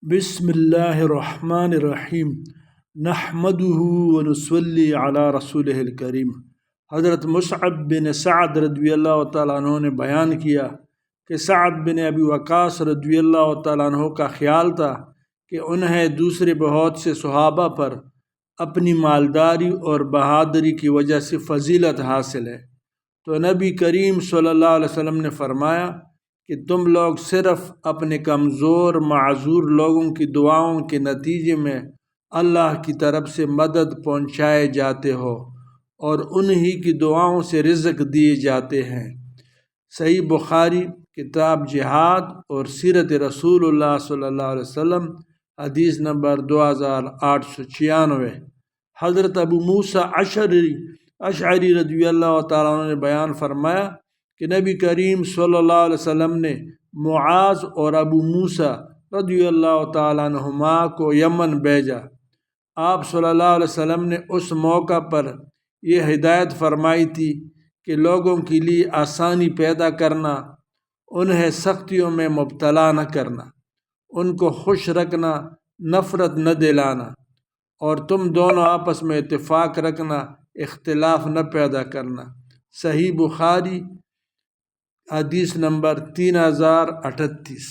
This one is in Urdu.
بسم اللہ الرحمن الرحیم نحمده ونصلی علی رسولہ الکریم۔ حضرت مصعب بن سعد رضی اللہ تعالیٰ عنہ نے بیان کیا کہ سعد بن ابی وقاص رضی اللہ تعالیٰ عنہ کا خیال تھا کہ انہیں دوسرے بہت سے صحابہ پر اپنی مالداری اور بہادری کی وجہ سے فضیلت حاصل ہے، تو نبی کریم صلی اللہ علیہ وسلم نے فرمایا کہ تم لوگ صرف اپنے کمزور معذور لوگوں کی دعاؤں کے نتیجے میں اللہ کی طرف سے مدد پہنچائے جاتے ہو اور انہی کی دعاؤں سے رزق دیے جاتے ہیں۔ صحیح بخاری کتاب جہاد اور سیرت رسول اللہ صلی اللہ علیہ وسلم، حدیث نمبر 2896۔ حضرت ابو موسیٰ اشعری رضی اللہ تعالیٰ عنہ نے بیان فرمایا کہ نبی کریم صلی اللہ علیہ وسلم نے معاذ اور ابو موسیٰ رضی اللہ تعالیٰ عنہما کو یمن بھیجا۔ آپ صلی اللہ علیہ وسلم نے اس موقع پر یہ ہدایت فرمائی تھی کہ لوگوں کے لیے آسانی پیدا کرنا، انہیں سختیوں میں مبتلا نہ کرنا، ان کو خوش رکھنا، نفرت نہ دلانا، اور تم دونوں آپس میں اتفاق رکھنا، اختلاف نہ پیدا کرنا۔ صحیح بخاری حدیث نمبر 3038۔